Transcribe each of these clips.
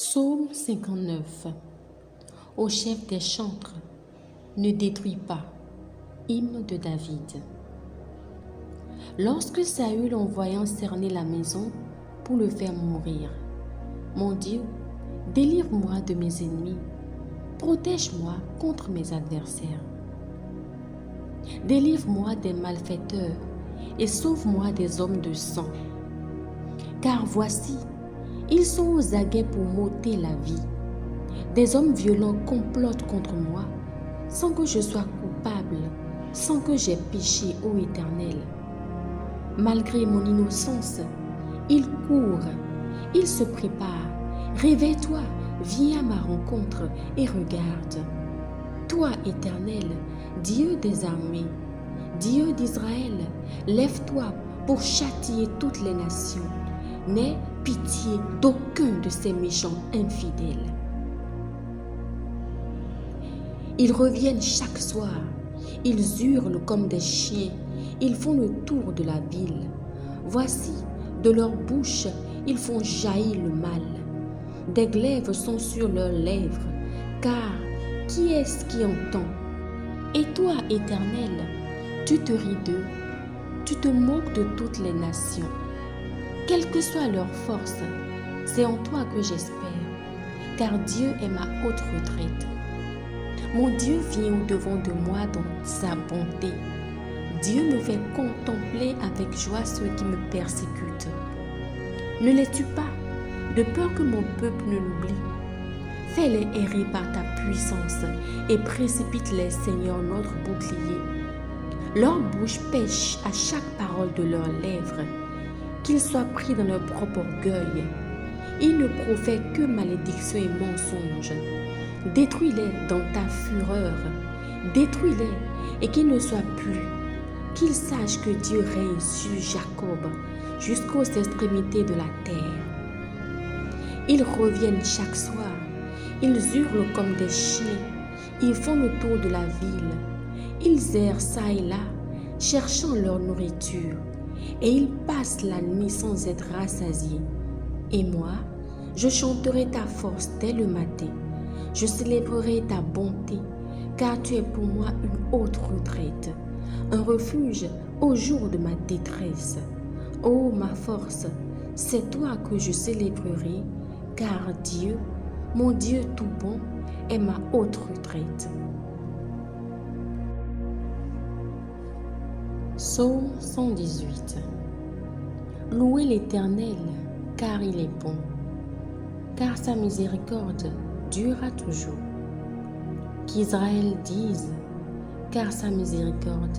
Psaume 59. Au chef des chantres, ne détruis pas. Hymne de David. Lorsque Saül envoya cerner la maison pour le faire mourir, mon Dieu, délivre-moi de mes ennemis, protège-moi contre mes adversaires. Délivre-moi des malfaiteurs et sauve-moi des hommes de sang. Car voici, ils sont aux aguets pour m'ôter la vie. Des hommes violents complotent contre moi, sans que je sois coupable, sans que j'aie péché, ô Éternel. Malgré mon innocence, ils courent, ils se préparent. Réveille-toi, viens à ma rencontre et regarde. Toi, Éternel, Dieu des armées, Dieu d'Israël, lève-toi pour châtier toutes les nations. N'aie pitié d'aucun de ces méchants infidèles. Ils reviennent chaque soir, ils hurlent comme des chiens, ils font le tour de la ville. Voici, de leur bouche, ils font jaillir le mal. Des glaives sont sur leurs lèvres, car qui est-ce qui entend? Et toi, Éternel, tu te ris d'eux, tu te moques de toutes les nations. Quelle que soit leur force, c'est en toi que j'espère, car Dieu est ma haute retraite. Mon Dieu vient au-devant de moi dans sa bonté. Dieu me fait contempler avec joie ceux qui me persécutent. Ne les tue pas, de peur que mon peuple ne l'oublie. Fais-les errer par ta puissance et précipite-les, Seigneur, notre bouclier. Leur bouche pêche à chaque parole de leurs lèvres. Qu'ils soient pris dans leur propre orgueil. Ils ne profèrent que malédiction et mensonges. Détruis-les dans ta fureur. Détruis-les et qu'ils ne soient plus. Qu'ils sachent que Dieu règne sur Jacob jusqu'aux extrémités de la terre. Ils reviennent chaque soir. Ils hurlent comme des chiens. Ils font le tour de la ville. Ils errent çà et là, cherchant leur nourriture. Et ils passent la nuit sans être rassasiés. Et moi, je chanterai ta force dès le matin. Je célébrerai ta bonté, car tu es pour moi une haute retraite, un refuge au jour de ma détresse. Ô ma force, c'est toi que je célébrerai, car Dieu, mon Dieu tout bon, est ma haute retraite. Psaume 118. Louez l'Éternel, car il est bon, car sa miséricorde durera toujours. Qu'Israël dise, car sa miséricorde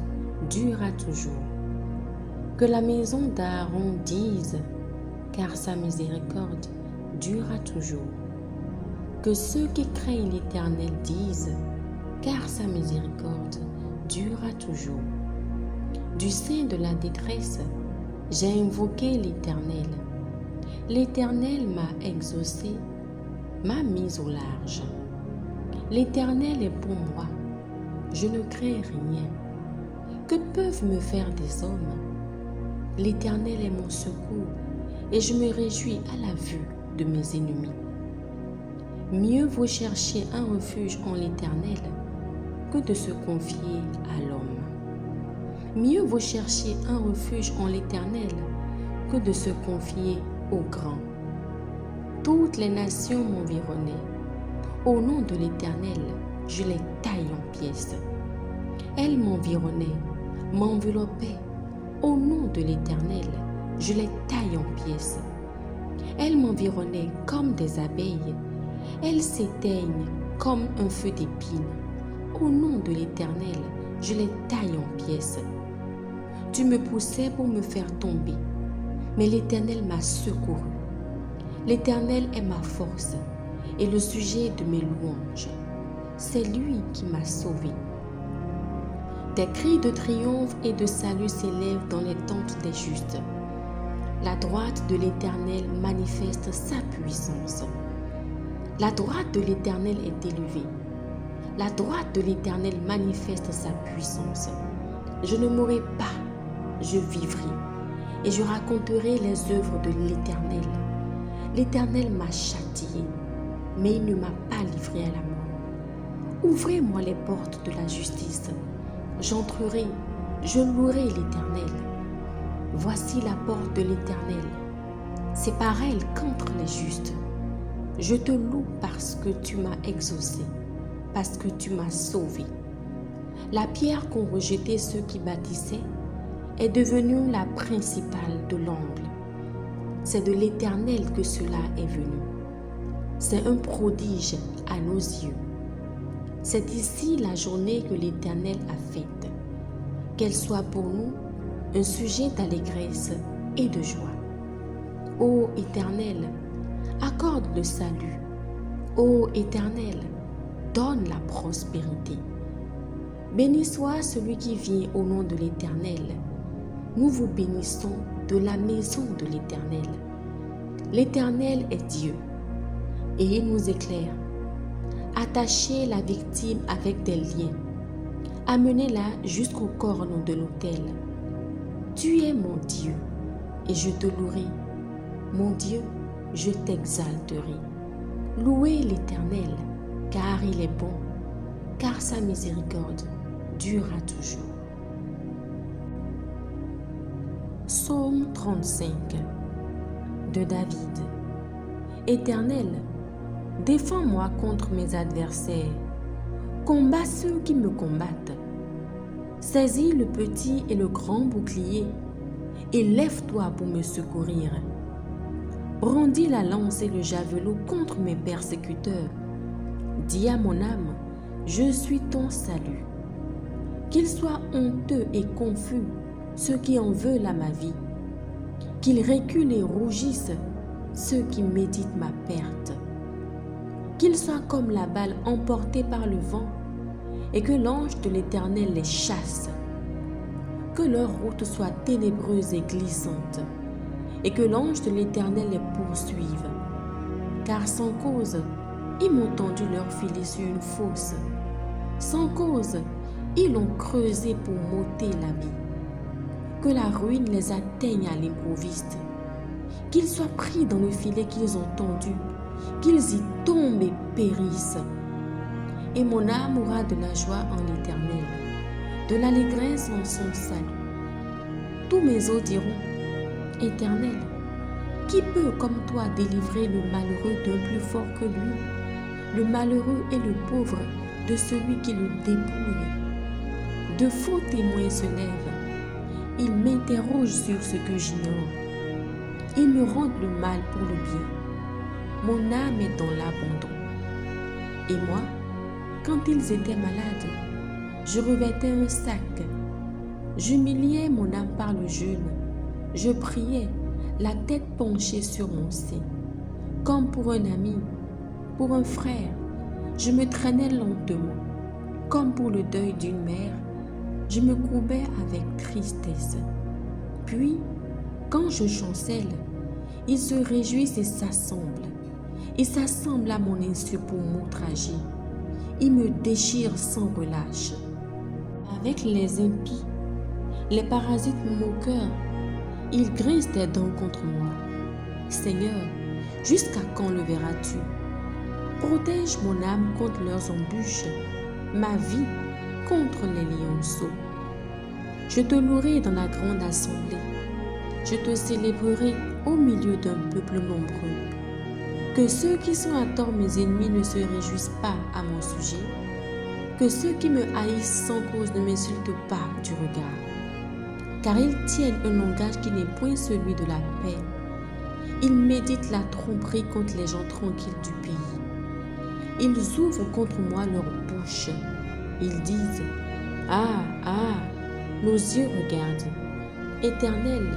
durera toujours. Que la maison d'Aaron dise, car sa miséricorde durera toujours. Que ceux qui craignent l'Éternel disent, car sa miséricorde durera toujours. Du sein de la détresse, j'ai invoqué l'Éternel. L'Éternel m'a exaucé, m'a mis au large. L'Éternel est pour moi, je ne crains rien. Que peuvent me faire des hommes? L'Éternel est mon secours, et je me réjouis à la vue de mes ennemis. Mieux vaut chercher un refuge en l'Éternel que de se confier à l'homme. Mieux vaut chercher un refuge en l'Éternel que de se confier au grand. Toutes les nations m'environnaient. Au nom de l'Éternel, je les taille en pièces. Elles m'environnaient, m'enveloppaient. Au nom de l'Éternel, je les taille en pièces. Elles m'environnaient comme des abeilles. Elles s'éteignent comme un feu d'épines. Au nom de l'Éternel, je les taille en pièces. Tu me poussais pour me faire tomber, mais l'Éternel m'a secouru. L'Éternel est ma force et le sujet de mes louanges. C'est lui qui m'a sauvé. Des cris de triomphe et de salut s'élèvent dans les tentes des justes. La droite de l'Éternel manifeste sa puissance. La droite de l'Éternel est élevée. La droite de l'Éternel manifeste sa puissance. Je ne mourrai pas, je vivrai, et je raconterai les œuvres de l'Éternel. L'Éternel m'a châtié, mais il ne m'a pas livré à la mort. Ouvrez-moi les portes de la justice. J'entrerai, je louerai l'Éternel. Voici la porte de l'Éternel. C'est par elle qu'entrent les justes. Je te loue parce que tu m'as exaucé, parce que tu m'as sauvé. La pierre qu'ont rejetée ceux qui bâtissaient est devenue la principale de l'angle. C'est de l'Éternel que cela est venu. C'est un prodige à nos yeux. C'est ici la journée que l'Éternel a faite. Qu'elle soit pour nous un sujet d'allégresse et de joie. Ô Éternel, accorde le salut. Ô Éternel, donne la prospérité. Béni soit celui qui vient au nom de l'Éternel. Nous vous bénissons de la maison de l'Éternel. L'Éternel est Dieu et il nous éclaire. Attachez la victime avec des liens. Amenez-la jusqu'au corne de l'autel. Tu es mon Dieu et je te louerai. Mon Dieu, je t'exalterai. Louez l'Éternel, car il est bon, car sa miséricorde durera toujours. Psaume 35 de David. Éternel, défends-moi contre mes adversaires. Combats ceux qui me combattent. Saisis le petit et le grand bouclier et lève-toi pour me secourir. Brandis la lance et le javelot contre mes persécuteurs. Dis à mon âme, je suis ton salut. Qu'ils soient honteux et confus ceux qui en veulent à ma vie. Qu'ils reculent et rougissent ceux qui méditent ma perte. Qu'ils soient comme la balle emportée par le vent et que l'ange de l'Éternel les chasse. Que leur route soit ténébreuse et glissante et que l'ange de l'Éternel les poursuive. Car sans cause, ils m'ont tendu leur filet sur une fosse. Sans cause, ils l'ont creusé pour m'ôter la vie. Que la ruine les atteigne à l'improviste. Qu'ils soient pris dans le filet qu'ils ont tendu, qu'ils y tombent et périssent. Et mon âme aura de la joie en l'Éternel, de l'allégresse en son salut. Tous mes os diront, Éternel, qui peut comme toi délivrer le malheureux d'un plus fort que lui, le malheureux et le pauvre de celui qui le dépouille? De faux témoins se lèvent. Ils m'interrogent sur ce que j'ignore. Ils me rendent le mal pour le bien. Mon âme est dans l'abandon. Et moi, quand ils étaient malades, je revêtais un sac. J'humiliais mon âme par le jeûne. Je priais, la tête penchée sur mon sein. Comme pour un ami, pour un frère, je me traînais lentement. Comme pour le deuil d'une mère, je me courbais avec tristesse. Puis, quand je chancelle, ils se réjouissent et s'assemblent. Ils s'assemblent à mon insu pour m'outrager. Ils me déchirent sans relâche. Avec les impies, les parasites moqueurs, ils grincent des dents contre moi. Seigneur, jusqu'à quand le verras-tu? Protège mon âme contre leurs embûches, ma vie contre les lionceaux. Je te louerai dans la grande assemblée. Je te célébrerai au milieu d'un peuple nombreux. Que ceux qui sont à tort mes ennemis ne se réjouissent pas à mon sujet. Que ceux qui me haïssent sans cause ne m'insultent pas du regard. Car ils tiennent un langage qui n'est point celui de la paix. Ils méditent la tromperie contre les gens tranquilles du pays. Ils ouvrent contre moi leur bouche. Ils disent, ah, ah, nos yeux regardent. Éternel,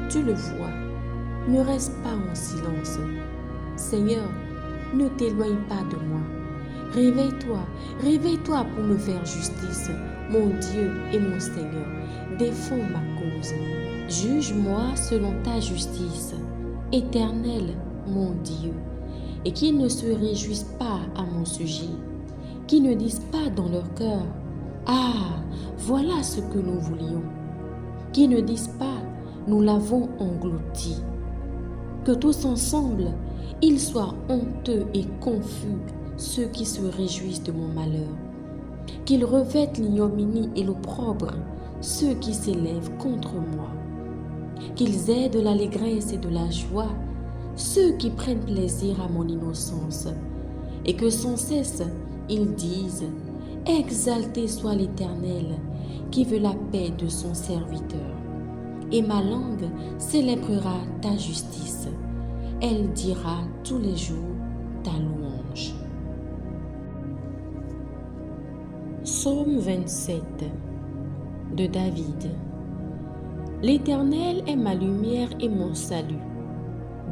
tu le vois. Ne reste pas en silence. Seigneur, ne t'éloigne pas de moi. Réveille-toi, réveille-toi pour me faire justice, mon Dieu et mon Seigneur. Défends ma cause. Juge-moi selon ta justice, Éternel, mon Dieu, et qu'ils ne se réjouissent pas à mon sujet, qu'ils ne disent pas dans leur cœur, ah, voilà ce que nous voulions, qu'ils ne disent pas, nous l'avons englouti. Que tous ensemble, Ils soient honteux et confus, ceux qui se réjouissent de mon malheur. Qu'ils revêtent l'ignominie et l'opprobre, ceux qui s'élèvent contre moi. Qu'ils aient de l'allégresse et de la joie, ceux qui prennent plaisir à mon innocence, et que sans cesse ils disent « Exalté soit l'Éternel, qui veut la paix de son serviteur. » Et ma langue célébrera ta justice. Elle dira tous les jours ta louange. Psaume 27 de David. L'Éternel est ma lumière et mon salut.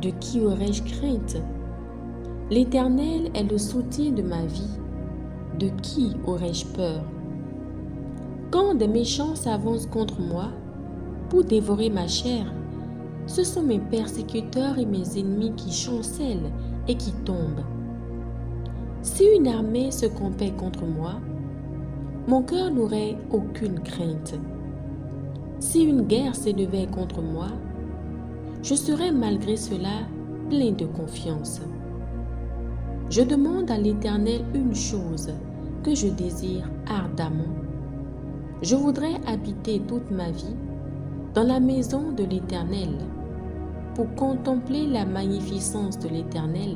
De qui aurais-je crainte? L'Éternel est le soutien de ma vie. De qui aurais-je peur? Quand des méchants s'avancent contre moi pour dévorer ma chair, ce sont mes persécuteurs et mes ennemis qui chancellent et qui tombent. Si une armée se campait contre moi, mon cœur n'aurait aucune crainte. Si une guerre s'élevait contre moi, je serais malgré cela plein de confiance. Je demande à l'Éternel une chose que je désire ardemment. Je voudrais habiter toute ma vie dans la maison de l'Éternel pour contempler la magnificence de l'Éternel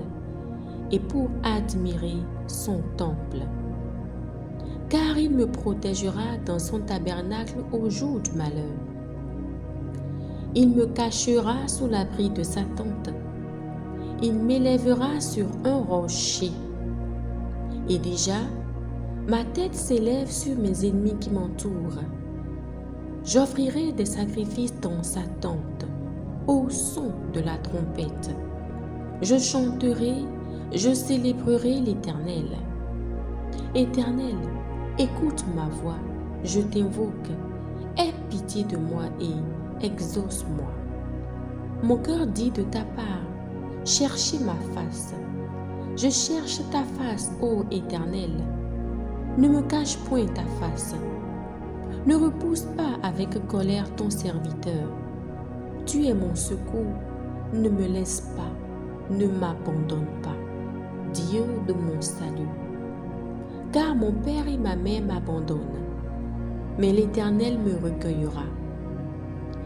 et pour admirer son temple. Car il me protégera dans son tabernacle au jour du malheur. Il me cachera sous l'abri de sa tente. Il m'élèvera sur un rocher. Et déjà, ma tête s'élève sur mes ennemis qui m'entourent. J'offrirai des sacrifices dans sa tente, au son de la trompette. Je chanterai, je célébrerai l'Éternel. Éternel, écoute ma voix, je t'invoque. Aie pitié de moi et exauce-moi. Mon cœur dit de ta part, cherchez ma face. Je cherche ta face, ô Éternel. Ne me cache point ta face. Ne repousse pas avec colère ton serviteur. Tu es mon secours. Ne me laisse pas. Ne m'abandonne pas. Dieu de mon salut. Car mon père et ma mère m'abandonnent. Mais l'Éternel me recueillera.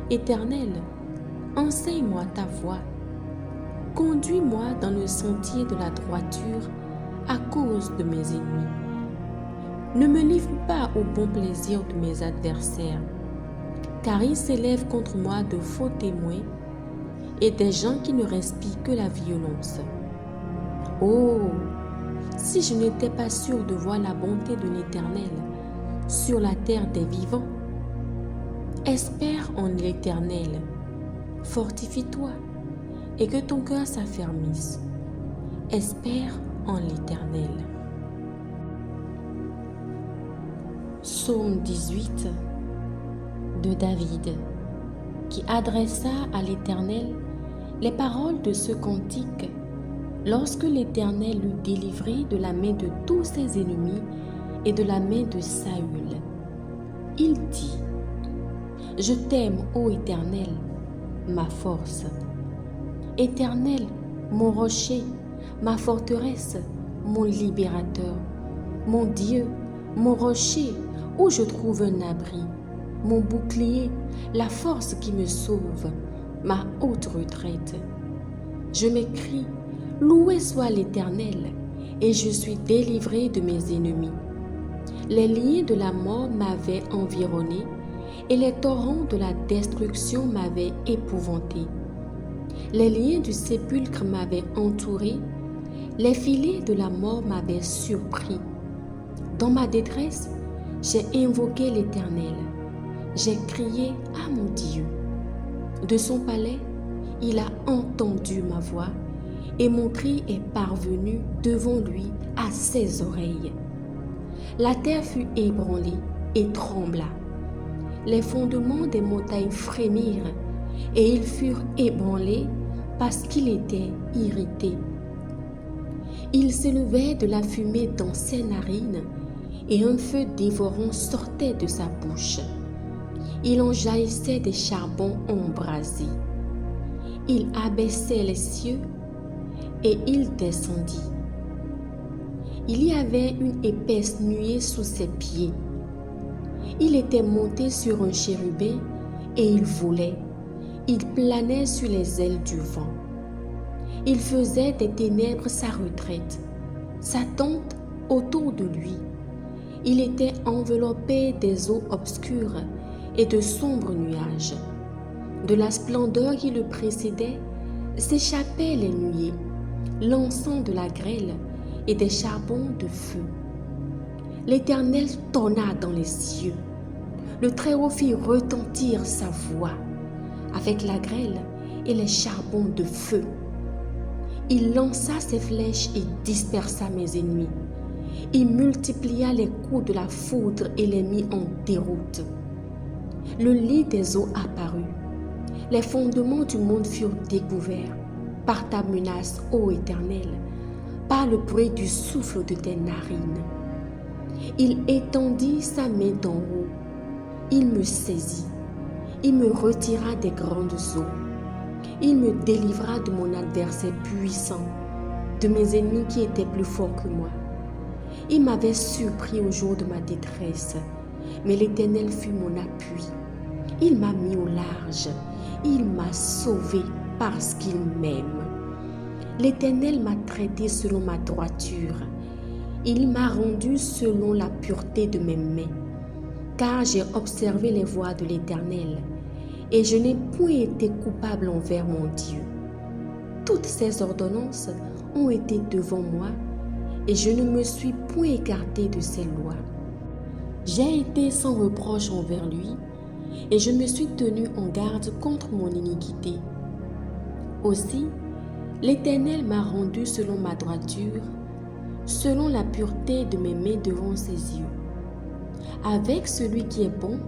Éternel, enseigne-moi ta voie. Conduis-moi dans le sentier de la droiture à cause de mes ennemis. Ne me livre pas au bon plaisir de mes adversaires, car ils s'élèvent contre moi de faux témoins et des gens qui ne respirent que la violence. Oh, si je n'étais pas sûr de voir la bonté de l'Éternel sur la terre des vivants! Espère en l'Éternel, fortifie-toi et que ton cœur s'affermisse. Espère en l'Éternel. Psaume 18 de David, qui adressa à l'Éternel les paroles de ce cantique lorsque l'Éternel l'eut délivré de la main de tous ses ennemis et de la main de Saül. Il dit: Je t'aime, ô Éternel, ma force. Éternel, mon rocher, ma forteresse, mon libérateur, mon Dieu, mon rocher, où je trouve un abri, mon bouclier, la force qui me sauve, ma haute retraite. Je m'écrie: Loué soit l'Éternel, et je suis délivré de mes ennemis. Les liens de la mort m'avaient environné, et les torrents de la destruction m'avaient épouvanté. Les liens du sépulcre m'avaient entouré, les filets de la mort m'avaient surpris. Dans ma détresse, j'ai invoqué l'Éternel. J'ai crié à mon Dieu. De son palais, il a entendu ma voix et mon cri est parvenu devant lui à ses oreilles. La terre fut ébranlée et trembla. Les fondements des montagnes frémirent et ils furent ébranlés parce qu'il était irrité. Il s'élevait de la fumée dans ses narines et un feu dévorant sortait de sa bouche. Il en jaillissait des charbons embrasés. Il abaissait les cieux et il descendit. Il y avait une épaisse nuée sous ses pieds. Il était monté sur un chérubin et il volait. Il planait sur les ailes du vent. Il faisait des ténèbres sa retraite, sa tente autour de lui. Il était enveloppé des eaux obscures et de sombres nuages. De la splendeur qui le précédait s'échappaient les nuées, l'encens de la grêle et des charbons de feu. L'Éternel tonna dans les cieux. Le Très-Haut fit retentir sa voix avec la grêle et les charbons de feu. Il lança ses flèches et dispersa mes ennemis. Il multiplia les coups de la foudre et les mit en déroute. Le lit des eaux apparut. Les fondements du monde furent découverts par ta menace, ô Éternel, par le bruit du souffle de tes narines. Il étendit sa main d'en haut. Il me saisit. Il me retira des grandes eaux. Il me délivra de mon adversaire puissant, de mes ennemis qui étaient plus forts que moi. Il m'avait surpris au jour de ma détresse, mais l'Éternel fut mon appui. Il m'a mis au large. Il m'a sauvé parce qu'il m'aime. L'Éternel m'a traité selon ma droiture. Il m'a rendu selon la pureté de mes mains. Car j'ai observé les voies de l'Éternel, et je n'ai point été coupable envers mon Dieu. Toutes ses ordonnances ont été devant moi, et je ne me suis point écarté de ses lois. J'ai été sans reproche envers lui, et je me suis tenu en garde contre mon iniquité. Aussi, l'Éternel m'a rendu selon ma droiture, selon la pureté de mes mains devant ses yeux. Avec celui qui est bon,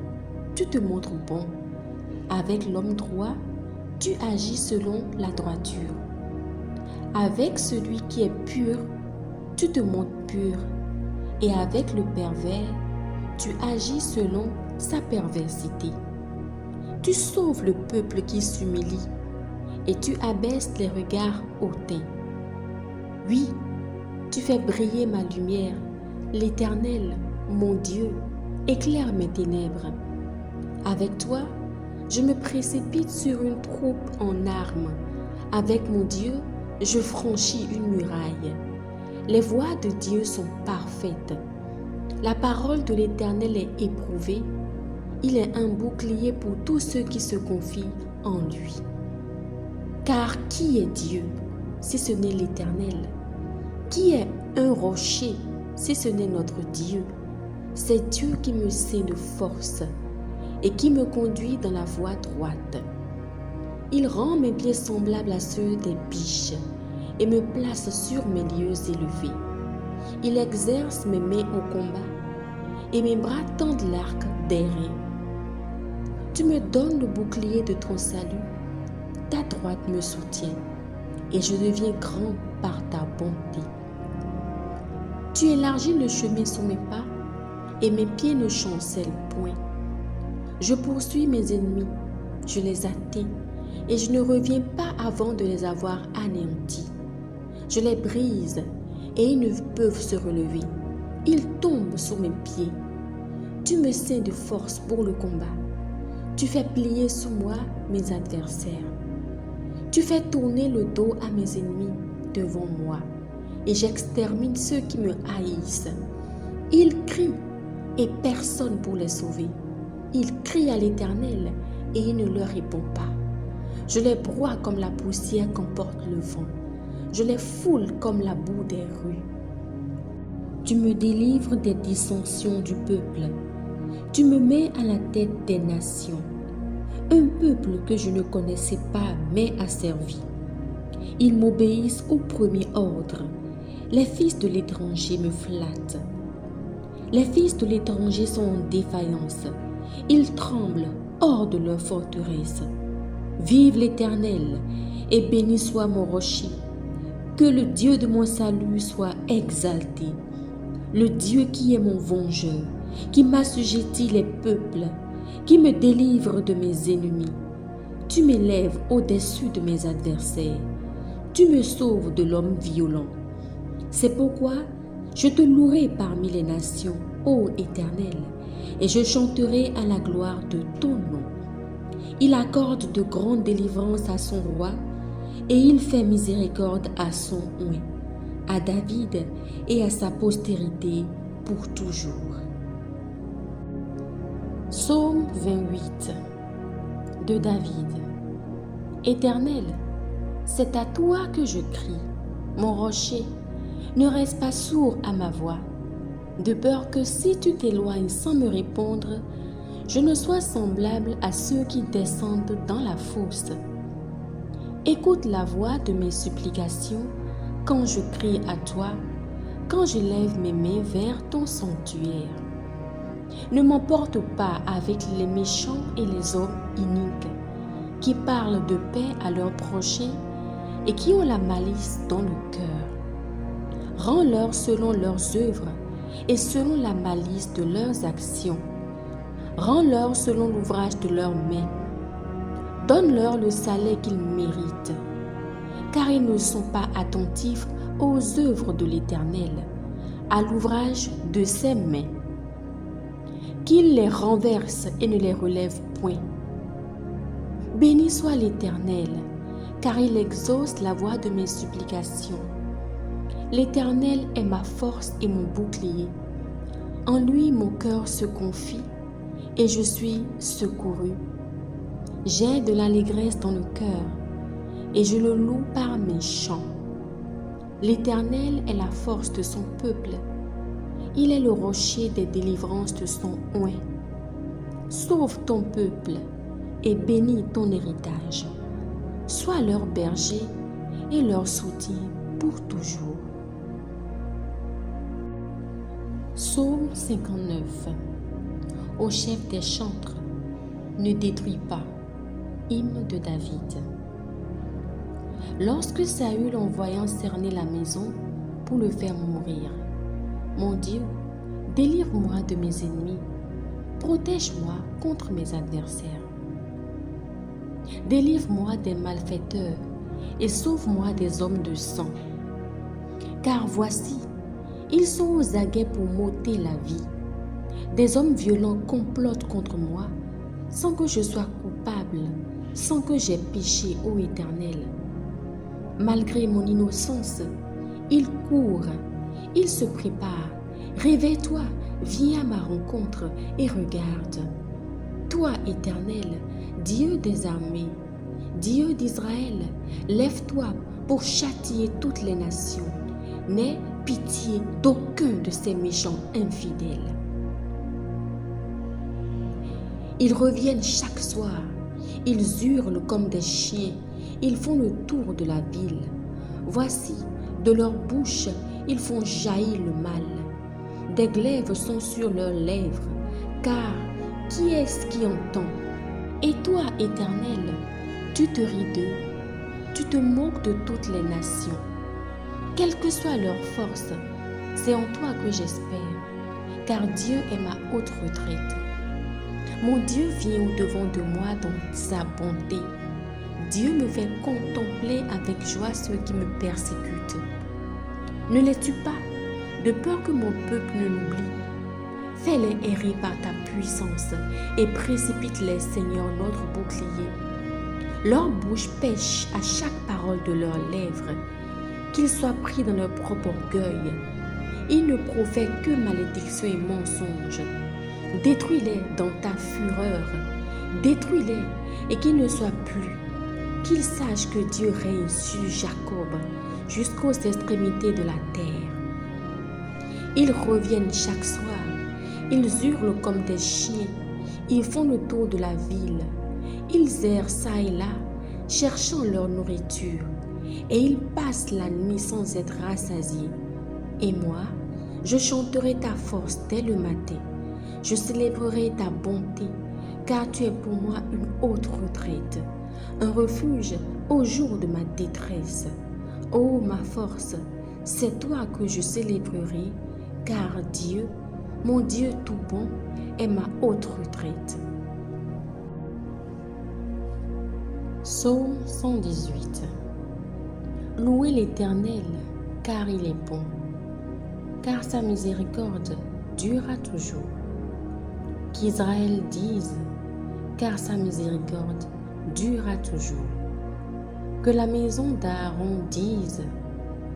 tu te montres bon. Avec l'homme droit, tu agis selon la droiture. Avec celui qui est pur, tu te montres pur. Et avec le pervers, tu agis selon sa perversité. Tu sauves le peuple qui s'humilie et tu abaisses les regards hautains. Oui, tu fais briller ma lumière, l'Éternel, mon Dieu, éclaire mes ténèbres. Avec toi, je me précipite sur une troupe en armes. Avec mon Dieu, je franchis une muraille. Les voies de Dieu sont parfaites. La parole de l'Éternel est éprouvée. Il est un bouclier pour tous ceux qui se confient en lui. Car qui est Dieu si ce n'est l'Éternel? Qui est un rocher si ce n'est notre Dieu? C'est Dieu qui me ceint de force et qui me conduit dans la voie droite. Il rend mes pieds semblables à ceux des biches et me place sur mes lieux élevés. Il exerce mes mains au combat et mes bras tendent l'arc des reins. Tu me donnes le bouclier de ton salut, ta droite me soutient et je deviens grand par ta bonté. Tu élargis le chemin sous mes pas et mes pieds ne chancellent point. Je poursuis mes ennemis, je les atteins et je ne reviens pas avant de les avoir anéantis. Je les brise et ils ne peuvent se relever. Ils tombent sous mes pieds. Tu me ceins de force pour le combat. Tu fais plier sous moi mes adversaires. Tu fais tourner le dos à mes ennemis devant moi et j'extermine ceux qui me haïssent. Ils crient et personne pour les sauver. Ils crient à l'Éternel et il ne leur répond pas. Je les broie comme la poussière qu'emporte le vent. Je les foule comme la boue des rues. Tu me délivres des dissensions du peuple. Tu me mets à la tête des nations. Un peuple que je ne connaissais pas m'est asservi. Ils m'obéissent au premier ordre. Les fils de l'étranger me flattent. Les fils de l'étranger sont en défaillance. Ils tremblent hors de leur forteresse. Vive l'Éternel et béni soit mon rocher. Que le Dieu de mon salut soit exalté. Le Dieu qui est mon vengeur, qui m'assujettit les peuples, qui me délivre de mes ennemis. Tu m'élèves au-dessus de mes adversaires. tu me sauves de l'homme violent. C'est pourquoi je te louerai parmi les nations, ô Éternel, et je chanterai à la gloire de ton nom. Il accorde de grandes délivrances à son roi, et il fait miséricorde à son oint, à David et à sa postérité pour toujours. Psaume 28 de David. Éternel, c'est à toi que je crie, mon rocher, ne reste pas sourd à ma voix, de peur que si tu t'éloignes sans me répondre, je ne sois semblable à ceux qui descendent dans la fosse. Écoute la voix de mes supplications quand je crie à toi, quand je lève mes mains vers ton sanctuaire. Ne m'emporte pas avec les méchants et les hommes iniques, qui parlent de paix à leurs prochains et qui ont la malice dans le cœur. Rends-leur selon leurs œuvres et selon la malice de leurs actions. Rends-leur selon l'ouvrage de leurs mains. Donne-leur le salaire qu'ils méritent, car ils ne sont pas attentifs aux œuvres de l'Éternel, à l'ouvrage de ses mains. Qu'il les renverse et ne les relève point. Béni soit l'Éternel, car il exauce la voix de mes supplications. L'Éternel est ma force et mon bouclier. En lui mon cœur se confie, et je suis secouru. J'ai de l'allégresse dans le cœur, et je le loue par mes chants. L'Éternel est la force de son peuple. Il est le rocher des délivrances de son oint. Sauve ton peuple et bénis ton héritage. Sois leur berger et leur soutien pour toujours. Psaume 59. Au chef des chantres, ne détruis pas. Hymne de David. Lorsque Saül envoya cerner la maison pour le faire mourir, mon Dieu, délivre-moi de mes ennemis, protège-moi contre mes adversaires. Délivre-moi des malfaiteurs et sauve-moi des hommes de sang. Car voici, ils sont aux aguets pour m'ôter la vie. Des hommes violents complotent contre moi sans que je sois coupable, sans que j'aie péché, ô Éternel. Malgré mon innocence, ils courent, ils se préparent. Réveille-toi, viens à ma rencontre et regarde. Toi, Éternel, Dieu des armées, Dieu d'Israël, lève-toi pour châtier toutes les nations. N'aie pitié d'aucun de ces méchants infidèles. Ils reviennent chaque soir, ils hurlent comme des chiens, ils font le tour de la ville. Voici, de leur bouche, ils font jaillir le mal. Des glaives sont sur leurs lèvres, car qui est-ce qui entend? Et toi, Éternel, tu te ris d'eux, tu te moques de toutes les nations. Quelle que soit leur force, c'est en toi que j'espère, car Dieu est ma haute retraite. Mon Dieu vient au-devant de moi dans sa bonté. Dieu me fait contempler avec joie ceux qui me persécutent. Ne les tue pas, de peur que mon peuple ne l'oublie. Fais-les errer par ta puissance et précipite-les, Seigneur, notre bouclier. Leur bouche pêche à chaque parole de leurs lèvres, qu'ils soient pris dans leur propre orgueil. Ils ne profèrent que malédiction et mensonges. Détruis-les dans ta fureur, détruis-les et qu'ils ne soient plus. Qu'ils sachent que Dieu règne sur Jacob jusqu'aux extrémités de la terre. Ils reviennent chaque soir, ils hurlent comme des chiens, ils font le tour de la ville, ils errent çà et là, cherchant leur nourriture, et ils passent la nuit sans être rassasiés. Et moi, je chanterai ta force dès le matin, je célébrerai ta bonté, car tu es pour moi une haute retraite, un refuge au jour de ma détresse. Ô ma force, c'est toi que je célébrerai, car Dieu, mon Dieu tout bon, est ma haute retraite. Psaume 118. Louez l'Éternel, car il est bon, car sa miséricorde durera toujours. Qu'Israël dise, car sa miséricorde durera toujours. Que la maison d'Aaron dise,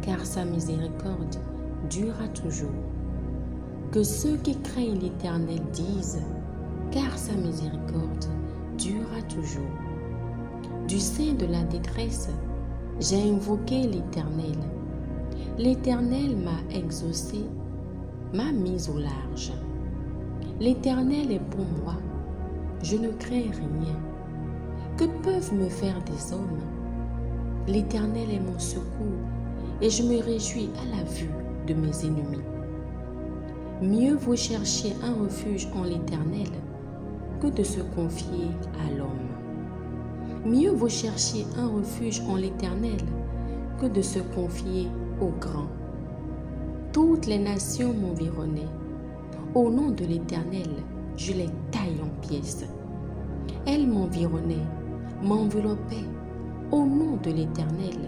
car sa miséricorde durera toujours. Que ceux qui craignent l'Éternel disent, car sa miséricorde durera toujours. Du sein de la détresse, j'ai invoqué l'Éternel. L'Éternel m'a exaucé, m'a mis au large. L'Éternel est pour moi, je ne crains rien. Que peuvent me faire des hommes? L'Éternel est mon secours et je me réjouis à la vue de mes ennemis. Mieux vaut chercher un refuge en l'Éternel que de se confier à l'homme. Mieux vaut chercher un refuge en l'Éternel que de se confier au grand. Toutes les nations m'environnaient. Au nom de l'Éternel, je les taille en pièces. Elles m'environnaient, m'enveloppaient. Au nom de l'Éternel,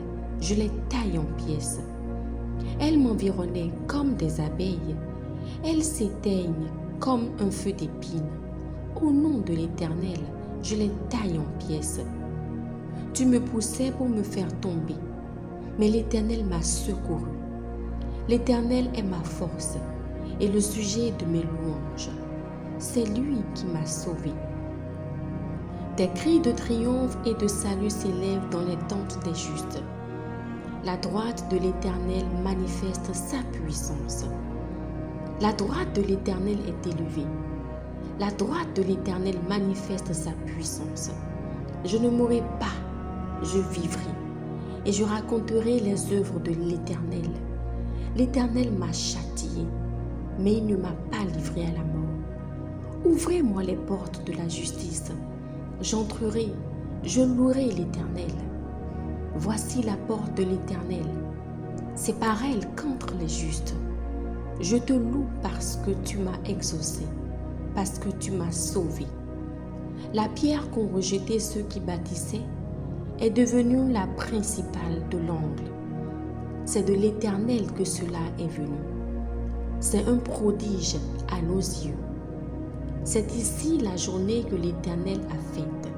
je les taille en pièces. Elles m'environnaient comme des abeilles. Elles s'éteignent comme un feu d'épines. Au nom de l'Éternel, je les taille en pièces. Tu me poussais pour me faire tomber, mais l'Éternel m'a secouru. L'Éternel est ma force et le sujet de mes louanges. C'est lui qui m'a sauvé. Des cris de triomphe et de salut s'élèvent dans les tentes des justes. La droite de l'Éternel manifeste sa puissance. La droite de l'Éternel est élevée. La droite de l'Éternel manifeste sa puissance. Je ne mourrai pas, je vivrai, et je raconterai les œuvres de l'Éternel. L'Éternel m'a châtié, mais il ne m'a pas livré à la mort. Ouvrez-moi les portes de la justice. J'entrerai, je louerai l'Éternel. Voici la porte de l'Éternel. C'est par elle qu'entrent les justes. Je te loue parce que tu m'as exaucé, parce que tu m'as sauvé. La pierre qu'ont rejetée ceux qui bâtissaient est devenue la principale de l'angle. C'est de l'Éternel que cela est venu. C'est un prodige à nos yeux. C'est ici la journée que l'Éternel a faite.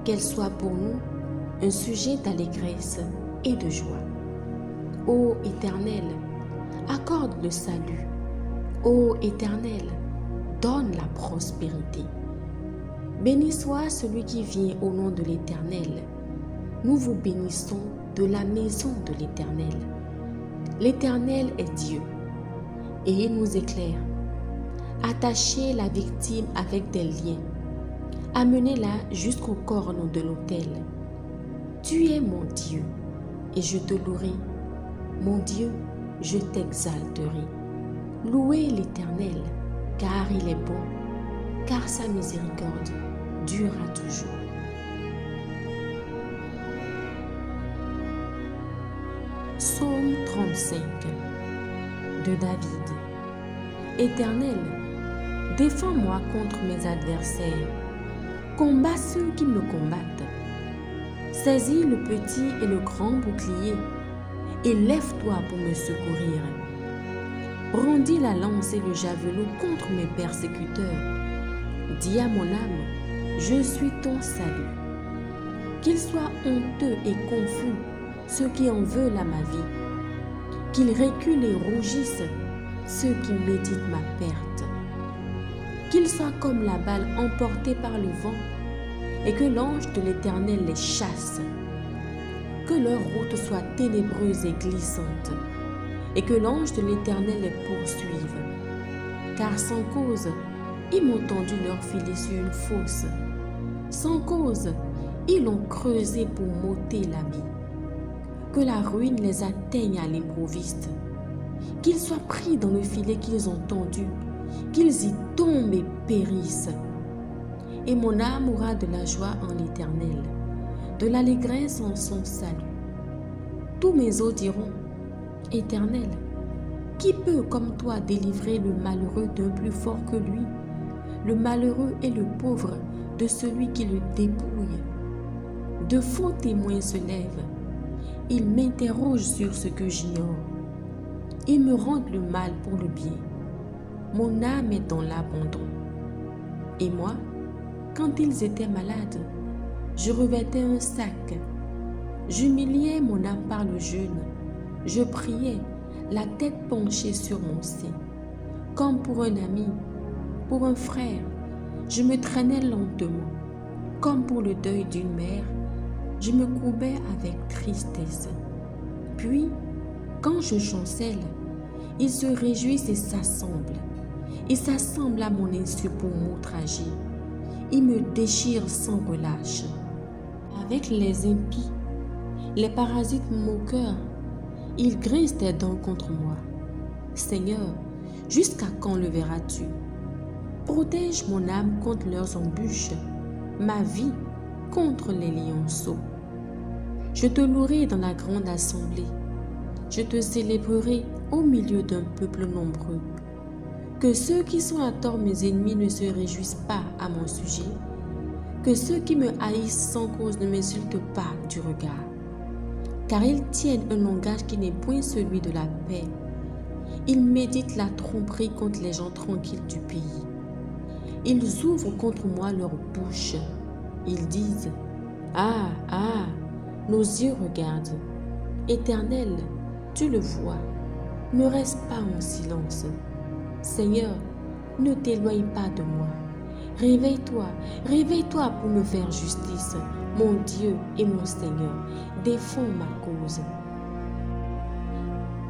Qu'elle soit pour nous un sujet d'allégresse et de joie. Ô Éternel, accorde le salut. Ô Éternel, donne la prospérité. Béni soit celui qui vient au nom de l'Éternel. Nous vous bénissons de la maison de l'Éternel. L'Éternel est Dieu et il nous éclaire. Attachez la victime avec des liens. Amenez-la jusqu'au corne de l'autel. Tu es mon Dieu et je te louerai. Mon Dieu, je t'exalterai. Louez l'Éternel, car il est bon, car sa miséricorde durera toujours. Psaume 35 de David. Éternel, défends-moi contre mes adversaires. Combats ceux qui me combattent. Saisis le petit et le grand bouclier et lève-toi pour me secourir. Brandis la lance et le javelot contre mes persécuteurs. Dis à mon âme, je suis ton salut. Qu'ils soient honteux et confus, ceux qui en veulent à ma vie. Qu'ils reculent et rougissent, ceux qui méditent ma perte. Qu'ils soient comme la balle emportée par le vent, et que l'ange de l'Éternel les chasse. Que leur route soit ténébreuse et glissante, et que l'ange de l'Éternel les poursuive. Car sans cause, ils m'ont tendu leur filet sur une fosse. Sans cause, ils l'ont creusé pour m'ôter la vie. Que la ruine les atteigne à l'improviste. Qu'ils soient pris dans le filet qu'ils ont tendu, qu'ils y tombent et périssent. Et mon âme aura de la joie en l'Éternel, de l'allégresse en son salut. Tous mes os diront, Éternel, qui peut comme toi délivrer le malheureux d'un plus fort que lui, le malheureux et le pauvre de celui qui le dépouille? De faux témoins se lèvent. ils m'interrogent sur ce que j'ignore. Ils me rendent le mal pour le bien. Mon âme est dans l'abandon. Et moi, quand ils étaient malades, je revêtais un sac. J'humiliais mon âme par le jeûne. Je priais, la tête penchée sur mon sein. Comme pour un ami, pour un frère, je me traînais lentement. Comme pour le deuil d'une mère, je me courbais avec tristesse. Puis, quand je chancelle, ils se réjouissent et s'assemblent. Ils s'assemblent à mon insu pour m'outrager. Ils me déchirent sans relâche. Avec les impies, les parasites moqueurs, ils grincent des dents contre moi. Seigneur, jusqu'à quand le verras-tu? Protège mon âme contre leurs embûches, ma vie contre les lionceaux. Je te louerai dans la grande assemblée. Je te célébrerai au milieu d'un peuple nombreux. Que ceux qui sont à tort mes ennemis ne se réjouissent pas à mon sujet. Que ceux qui me haïssent sans cause ne m'insultent pas du regard. Car ils tiennent un langage qui n'est point celui de la paix. Ils méditent la tromperie contre les gens tranquilles du pays. Ils ouvrent contre moi leur bouche. Ils disent, « Ah, ah, nos yeux regardent. Éternel, tu le vois. Ne reste pas en silence. Seigneur, ne t'éloigne pas de moi. Réveille-toi, réveille-toi pour me faire justice. Mon Dieu et mon Seigneur, défends ma cause.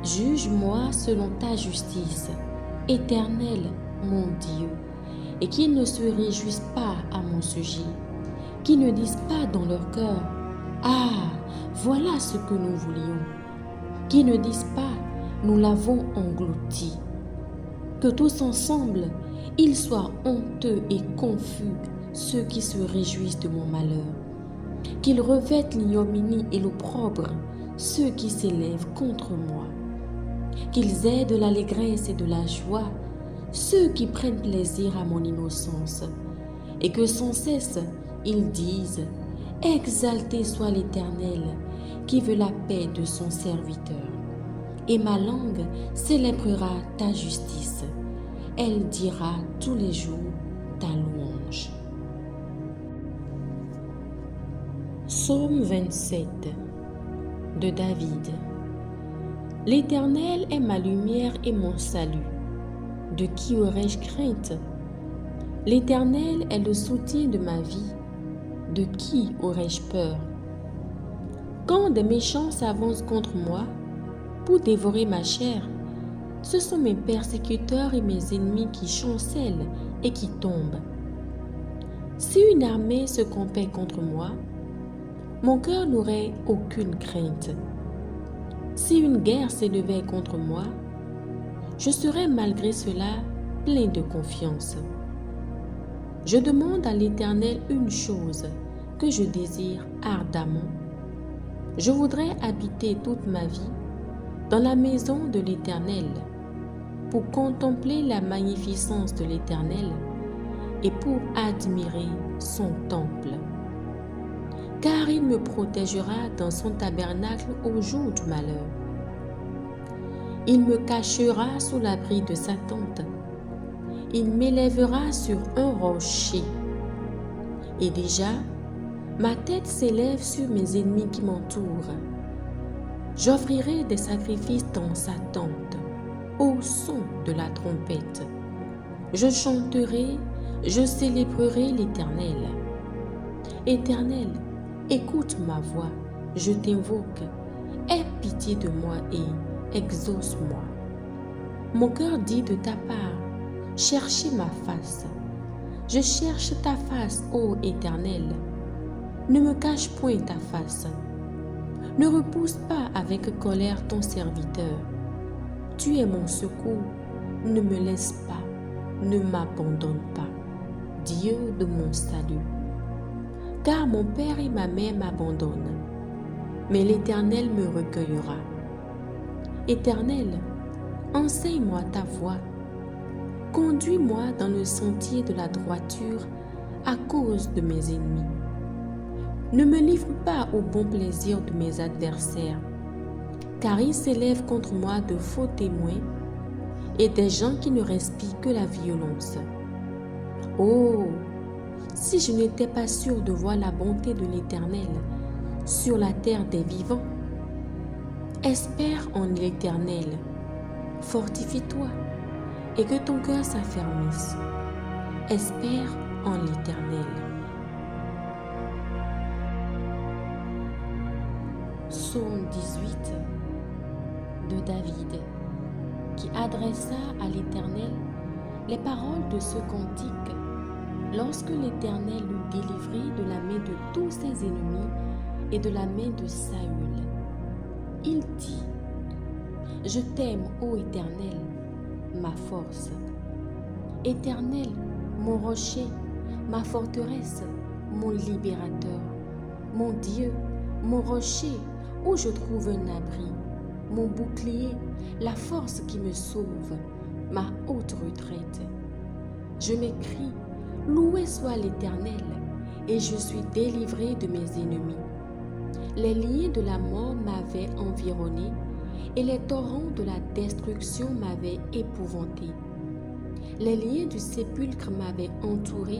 Juge-moi selon ta justice, Éternel, mon Dieu, et qu'ils ne se réjouissent pas à mon sujet, qu'ils ne disent pas dans leur cœur, « Ah, voilà ce que nous voulions », qu'ils ne disent pas, « Nous l'avons englouti ». Que tous ensemble, ils soient honteux et confus, ceux qui se réjouissent de mon malheur. Qu'ils revêtent l'ignominie et l'opprobre, ceux qui s'élèvent contre moi. Qu'ils aient de l'allégresse et de la joie, ceux qui prennent plaisir à mon innocence. Et que sans cesse, ils disent, « Exalté soit l'Éternel, qui veut la paix de son serviteur. » Et ma langue célébrera ta justice. Elle dira tous les jours ta louange. Psaume 27 de David. L'Éternel est ma lumière et mon salut. De qui aurais-je crainte? L'Éternel est le soutien de ma vie. De qui aurais-je peur? Quand des méchants s'avancent contre moi pour dévorer ma chair, ce sont mes persécuteurs et mes ennemis qui chancellent et qui tombent. Si une armée se campait contre moi, mon cœur n'aurait aucune crainte. Si une guerre s'élevait contre moi, je serais malgré cela plein de confiance. Je demande à l'Éternel une chose que je désire ardemment. Je voudrais habiter toute ma vie dans la maison de l'Éternel pour contempler la magnificence de l'Éternel et pour admirer son temple. Car il me protégera dans son tabernacle au jour du malheur. Il me cachera sous l'abri de sa tente. Il m'élèvera sur un rocher. Et déjà, ma tête s'élève sur mes ennemis qui m'entourent. J'offrirai des sacrifices dans sa tente, au son de la trompette. Je chanterai, je célébrerai l'Éternel. Éternel, écoute ma voix, je t'invoque. Aie pitié de moi et exauce-moi. Mon cœur dit de ta part, cherchez ma face. Je cherche ta face, ô Éternel. Ne me cache point ta face. Ne repousse pas avec colère ton serviteur. Tu es mon secours, ne me laisse pas, ne m'abandonne pas, Dieu de mon salut. Car mon père et ma mère m'abandonnent, mais l'Éternel me recueillera. Éternel, enseigne-moi ta voie. Conduis-moi dans le sentier de la droiture à cause de mes ennemis. Ne me livre pas au bon plaisir de mes adversaires, car ils s'élèvent contre moi de faux témoins et des gens qui ne respirent que la violence. Oh, si je n'étais pas sûre de voir la bonté de l'Éternel sur la terre des vivants. Espère en l'Éternel, fortifie-toi et que ton cœur s'affermisse. Espère en l'Éternel. Psaume 18 de David, qui adressa à l'Éternel les paroles de ce cantique lorsque l'Éternel l'eut délivré de la main de tous ses ennemis et de la main de Saül. Il dit: Je t'aime, ô Éternel, ma force. Éternel, mon rocher, ma forteresse, mon libérateur, mon Dieu, mon rocher, où je trouve un abri, mon bouclier, la force qui me sauve, ma haute retraite. Je m'écrie: loué soit l'Éternel, et je suis délivré de mes ennemis. Les liens de la mort m'avaient environné, et les torrents de la destruction m'avaient épouvanté. Les liens du sépulcre m'avaient entouré,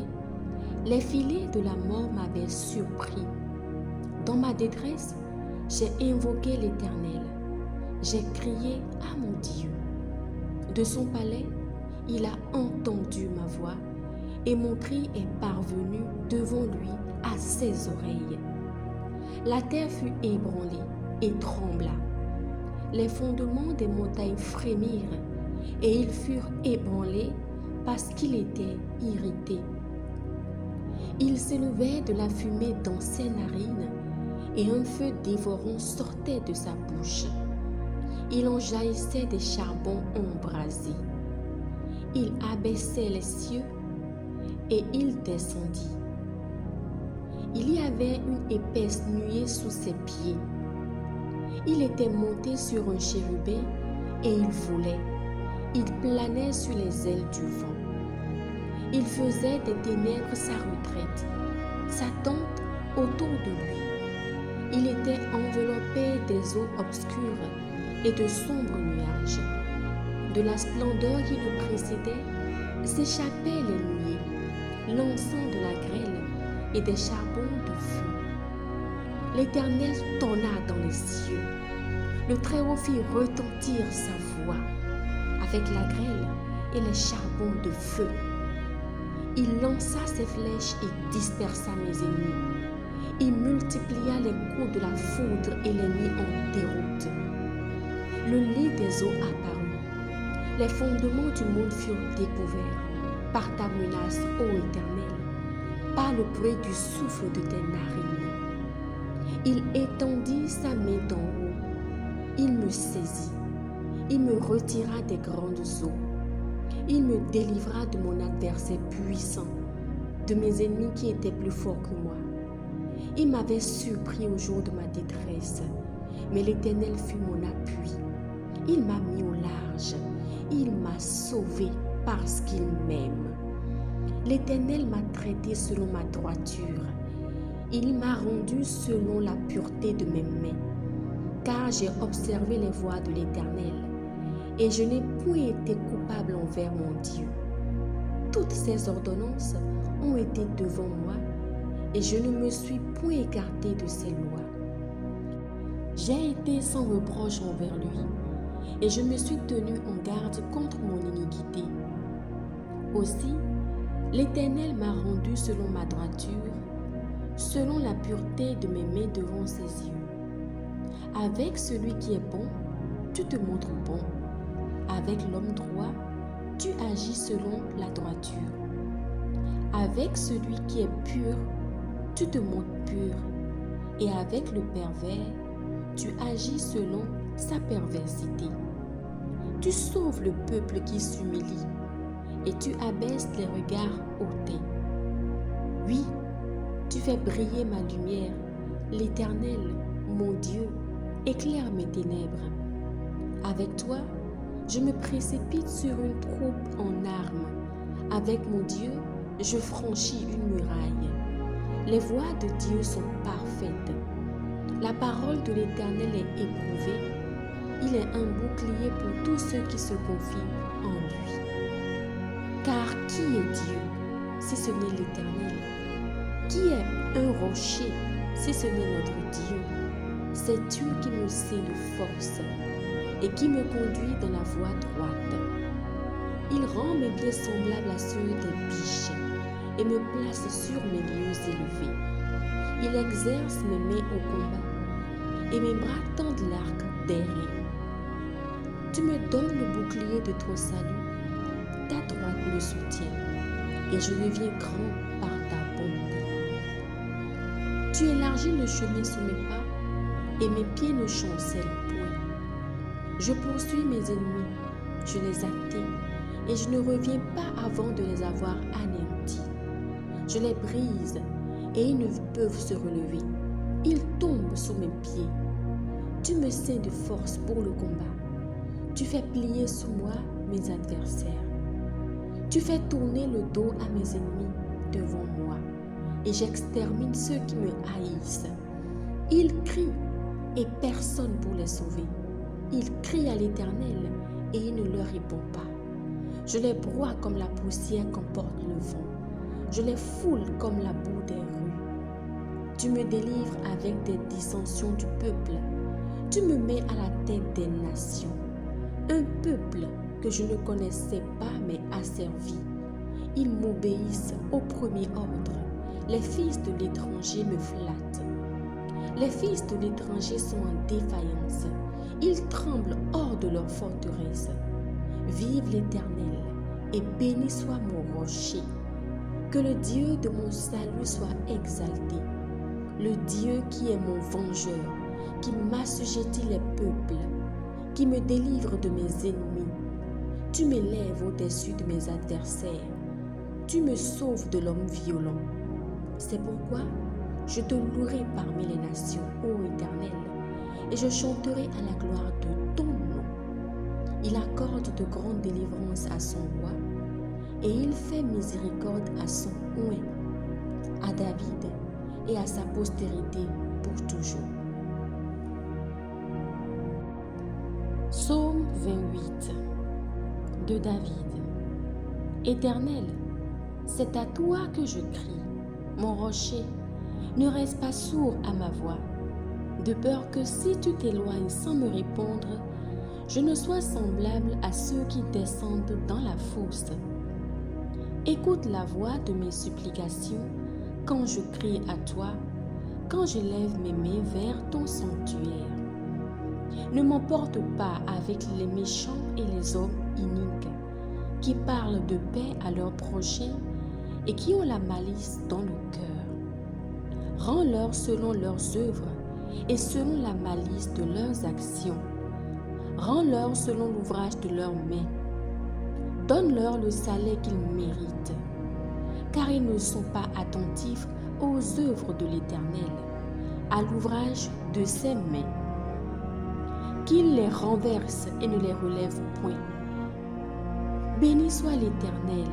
les filets de la mort m'avaient surpris. Dans ma détresse, j'ai invoqué l'Éternel, j'ai crié à mon Dieu. De son palais, il a entendu ma voix, et mon cri est parvenu devant lui à ses oreilles. La terre fut ébranlée et trembla. Les fondements des montagnes frémirent, et ils furent ébranlés parce qu'il était irrité. Il s'élevait de la fumée dans ses narines, et un feu dévorant sortait de sa bouche. Il en jaillissait des charbons embrasés. Il abaissait les cieux, et il descendit. Il y avait une épaisse nuée sous ses pieds. Il était monté sur un chérubin et il volait. Il planait sur les ailes du vent. Il faisait des ténèbres sa retraite, sa tente autour de lui. Il était enveloppé des eaux obscures et de sombres nuages. De la splendeur qui le précédait s'échappaient les nuées, l'encens de la grêle et des charbons de feu. L'Éternel tonna dans les cieux. Le Très-Haut fit retentir sa voix avec la grêle et les charbons de feu. Il lança ses flèches et dispersa mes ennemis. Il multiplia les coups de la foudre et les mit en déroute. Le lit des eaux apparut. Les fondements du monde furent découverts par ta menace, ô Éternel, par le bruit du souffle de tes narines. Il étendit sa main d'en haut. Il me saisit. Il me retira des grandes eaux. Il me délivra de mon adversaire puissant, de mes ennemis qui étaient plus forts que moi. Il m'avait surpris au jour de ma détresse, mais l'Éternel fut mon appui. Il m'a mis au large. Il m'a sauvé parce qu'il m'aime. L'Éternel m'a traité selon ma droiture. Il m'a rendu selon la pureté de mes mains, car j'ai observé les voies de l'Éternel, et je n'ai point été coupable envers mon Dieu. Toutes ses ordonnances ont été devant moi, et je ne me suis point écarté de ses lois. J'ai été sans reproche envers lui, et je me suis tenu en garde contre mon iniquité. Aussi, l'Éternel m'a rendu selon ma droiture, selon la pureté de mes mains devant ses yeux. Avec celui qui est bon, tu te montres bon. Avec l'homme droit, tu agis selon la droiture. Avec celui qui est pur, tu te montres pur. Et avec le pervers, tu agis selon sa perversité. Tu sauves le peuple qui s'humilie, et tu abaisses les regards hautains. Oui, tu fais briller ma lumière. L'Éternel, mon Dieu, éclaire mes ténèbres. Avec toi, je me précipite sur une troupe en armes. Avec mon Dieu, je franchis une muraille. Les voies de Dieu sont parfaites. La parole de l'Éternel est éprouvée. Il est un bouclier pour tous ceux qui se confient en lui. Car qui est Dieu si ce n'est l'Éternel? Qui est un rocher si ce n'est notre Dieu? C'est Dieu qui me sait de force et qui me conduit dans la voie droite. Il rend mes pieds semblables à ceux des biches et me place sur mes lieux élevés. Il exerce mes mains au combat et mes bras tendent l'arc des reins. Tu me donnes le bouclier de ton salut, ta droite me soutient et je deviens grand par ta bonté. Tu élargis le chemin sous mes pas et mes pieds ne chancellent point. Je poursuis mes ennemis, je les atteins et je ne reviens pas avant de les avoir anéantis. Je les brise et ils ne peuvent se relever. Ils tombent sous mes pieds. Tu me ceins de force pour le combat. Tu fais plier sous moi mes adversaires. Tu fais tourner le dos à mes ennemis devant moi et j'extermine ceux qui me haïssent. Ils crient et personne pour les sauver. Ils crient à l'Éternel et il ne leur répond pas. Je les broie comme la poussière qu'emporte le vent. Je les foule comme la boue des rues. Tu me délivres avec des dissensions du peuple. Tu me mets à la tête des nations. Un peuple que je ne connaissais pas mais asservi. Ils m'obéissent au premier ordre. Les fils de l'étranger me flattent. Les fils de l'étranger sont en défaillance. Ils tremblent hors de leur forteresse. Vive l'Éternel et béni soit mon rocher. Que le Dieu de mon salut soit exalté. Le Dieu qui est mon vengeur, qui m'assujettit les peuples, qui me délivre de mes ennemis. Tu m'élèves au-dessus de mes adversaires. Tu me sauves de l'homme violent. C'est pourquoi je te louerai parmi les nations, ô Éternel, et je chanterai à la gloire de ton nom. Il accorde de grandes délivrances à son roi, et il fait miséricorde à son oint, à David et à sa postérité pour toujours. Psaume 28 de David. Éternel, c'est à toi que je crie, mon rocher, ne reste pas sourd à ma voix, de peur que si tu t'éloignes sans me répondre, je ne sois semblable à ceux qui descendent dans la fosse. Écoute la voix de mes supplications quand je crie à toi, quand je lève mes mains vers ton sanctuaire. Ne m'emporte pas avec les méchants et les hommes iniques qui parlent de paix à leurs prochains et qui ont la malice dans le cœur. Rends-leur selon leurs œuvres et selon la malice de leurs actions. Rends-leur selon l'ouvrage de leurs mains. Donne-leur le salaire qu'ils méritent, car ils ne sont pas attentifs aux œuvres de l'Éternel, à l'ouvrage de ses mains. Qu'il les renverse et ne les relève point. Béni soit l'Éternel,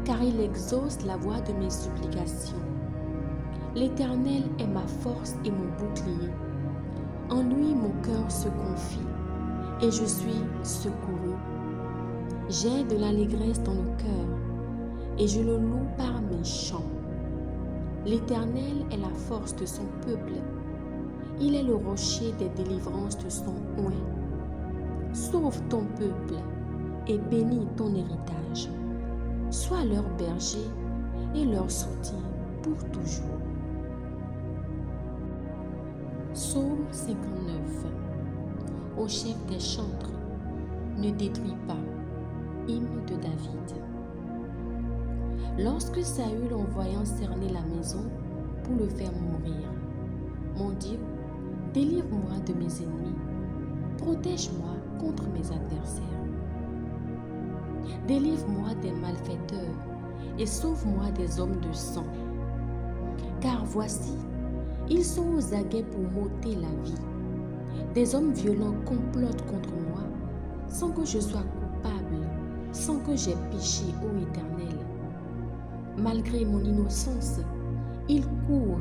car il exauce la voix de mes supplications. L'Éternel est ma force et mon bouclier. En lui mon cœur se confie, et je suis secouru. J'ai de l'allégresse dans le cœur, et je le loue par mes chants. L'Éternel est la force de son peuple. Il est le rocher des délivrances de son oint. Sauve ton peuple et bénis ton héritage. Sois leur berger et leur soutien pour toujours. Psaume 59. Au chef des chantres, ne détruis pas. Hymne de David. Lorsque Saül envoya cerner la maison pour le faire mourir, mon Dieu, délivre-moi de mes ennemis, protège-moi contre mes adversaires. Délivre-moi des malfaiteurs et sauve-moi des hommes de sang. Car voici, ils sont aux aguets pour m'ôter la vie. Des hommes violents complotent contre moi sans que je sois coupable, sans que j'aie péché, ô Éternel. Malgré mon innocence, il court,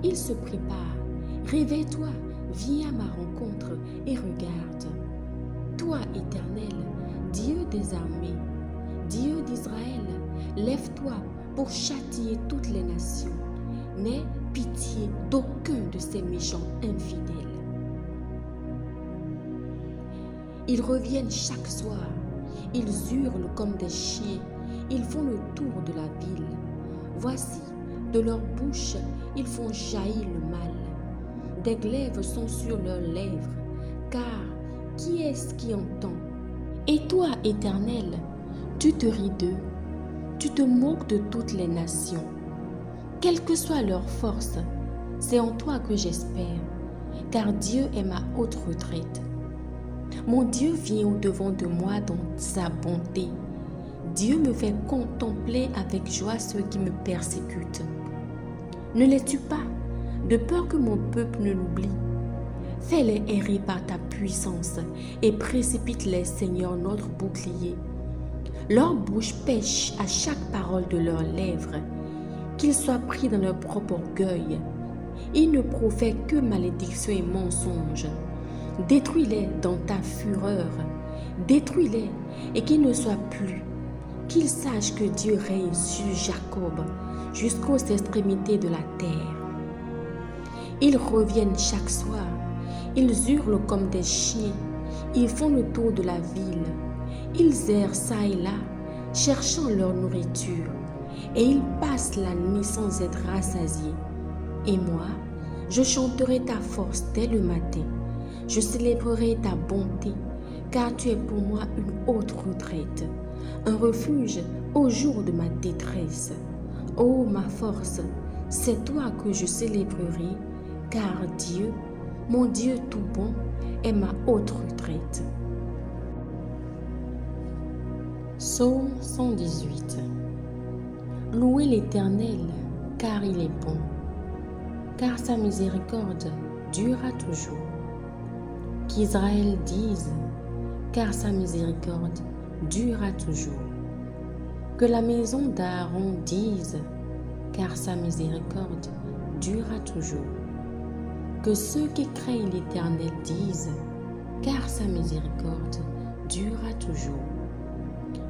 il se prépare. Réveille-toi, viens à ma rencontre et regarde. Toi, Éternel, Dieu des armées, Dieu d'Israël, lève-toi pour châtier toutes les nations. N'aie pitié d'aucun de ces méchants infidèles. Ils reviennent chaque soir, ils hurlent comme des chiens, ils font le tour de la ville. Voici, de leur bouche, ils font jaillir le mal. Des glaives sont sur leurs lèvres, car qui est-ce qui entend? Et toi, Éternel, tu te ris d'eux, tu te moques de toutes les nations. Quelle que soit leur force, c'est en toi que j'espère, car Dieu est ma haute retraite. Mon Dieu vient au-devant de moi dans sa bonté. Dieu me fait contempler avec joie ceux qui me persécutent. Ne les tue pas, de peur que mon peuple ne l'oublie. Fais-les errer par ta puissance et précipite-les, Seigneur, notre bouclier. Leur bouche pêche à chaque parole de leurs lèvres, qu'ils soient pris dans leur propre orgueil. Ils ne profèrent que malédiction et mensonges. Détruis-les dans ta fureur, détruis-les et qu'ils ne soient plus. Qu'ils sachent que Dieu règne sur Jacob jusqu'aux extrémités de la terre. Ils reviennent chaque soir, ils hurlent comme des chiens, ils font le tour de la ville, ils errent çà et là, cherchant leur nourriture, et ils passent la nuit sans être rassasiés. Et moi, je chanterai ta force dès le matin, je célébrerai ta bonté, car tu es pour moi une haute retraite, un refuge au jour de ma détresse. Ô ma force, c'est toi que je célébrerai, car Dieu, mon Dieu tout bon, est ma haute retraite. Psaume 118. Louez l'Éternel, car il est bon, car sa miséricorde durera toujours. Qu'Israël dise, car sa miséricorde durera toujours. Que la maison d'Aaron dise, car sa miséricorde durera toujours. Que ceux qui craignent l'Éternel disent, car sa miséricorde durera toujours.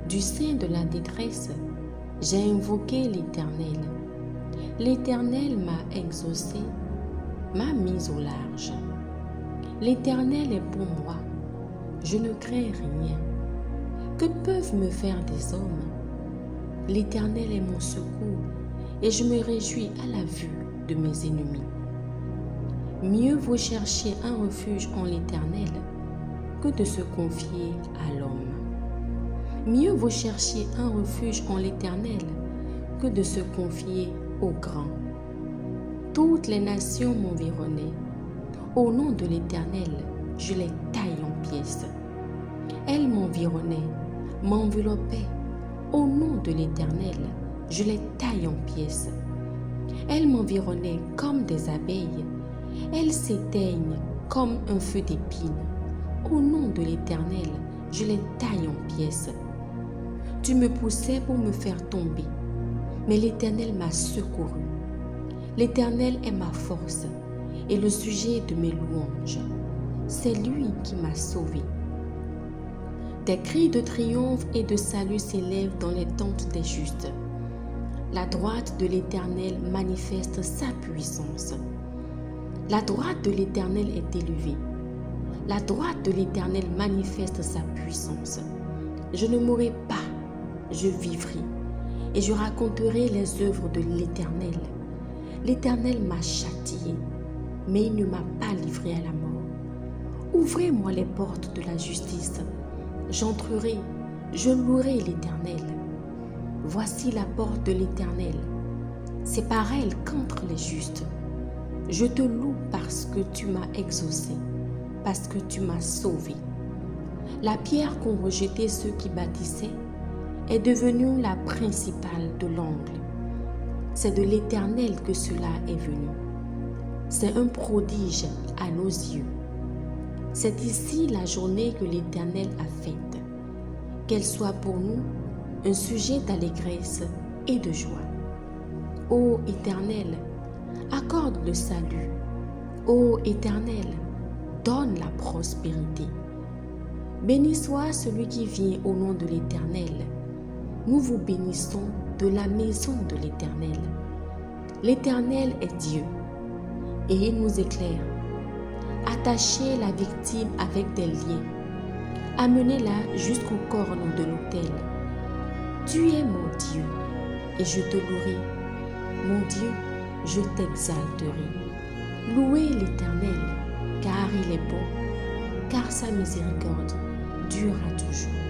Du sein de la détresse, j'ai invoqué l'Éternel. L'Éternel m'a exaucé, m'a mis au large. L'Éternel est pour moi, je ne crains rien. Que peuvent me faire des hommes? L'Éternel est mon secours, et je me réjouis à la vue de mes ennemis. Mieux vaut chercher un refuge en l'Éternel que de se confier à l'homme. Mieux vaut chercher un refuge en l'Éternel que de se confier au grand. Toutes les nations m'environnaient. Au nom de l'Éternel, je les taille en pièces. Elles m'environnaient, m'enveloppaient. Au nom de l'Éternel, je les taille en pièces. Elles m'environnaient comme des abeilles. Elles s'éteignent comme un feu d'épines. Au nom de l'Éternel, je les taille en pièces. Tu me poussais pour me faire tomber, mais l'Éternel m'a secouru. L'Éternel est ma force et le sujet de mes louanges. C'est lui qui m'a sauvé. Des cris de triomphe et de salut s'élèvent dans les tentes des justes. La droite de l'Éternel manifeste sa puissance. La droite de l'Éternel est élevée. La droite de l'Éternel manifeste sa puissance. Je ne mourrai pas, je vivrai, et je raconterai les œuvres de l'Éternel. L'Éternel m'a châtié, mais il ne m'a pas livré à la mort. Ouvrez-moi les portes de la justice. J'entrerai, je louerai l'Éternel. Voici la porte de l'Éternel. C'est par elle qu'entrent les justes. Je te loue parce que tu m'as exaucé, parce que tu m'as sauvé. La pierre qu'ont rejetée ceux qui bâtissaient est devenue la principale de l'angle. C'est de l'Éternel que cela est venu. C'est un prodige à nos yeux. C'est ici la journée que l'Éternel a faite. Qu'elle soit pour nous un sujet d'allégresse et de joie. Ô Éternel, accorde le salut. Ô Éternel, donne la prospérité. Béni soit celui qui vient au nom de l'Éternel. Nous vous bénissons de la maison de l'Éternel. L'Éternel est Dieu et il nous éclaire. Attachez la victime avec des liens. Amenez-la jusqu'au corne de l'autel. Tu es mon Dieu et je te louerai. Mon Dieu, je t'exalterai. Louez l'Éternel, car il est bon, car sa miséricorde durera toujours.